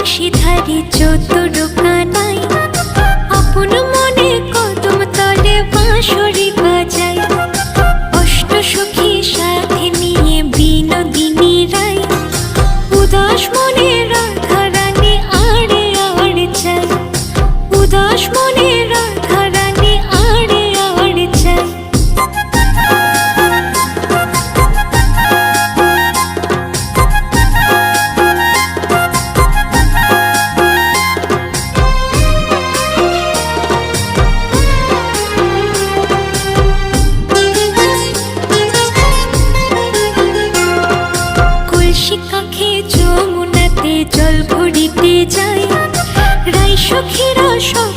বাঁশিধারী চতুর কানাই আপন মনে কদম তলে বাঁশরি বাজায়। অষ্ট সখী সাথে নিয়ে বিনোদিনী রায় উদাস মনে রাধা রানী আড়ে আড়ে চায়। উদাস মনে রাধা রানী আড়ে আড়ে চায়। কাখে যমুনাতে জল ভরিতে যায়। রাই সখীরা সব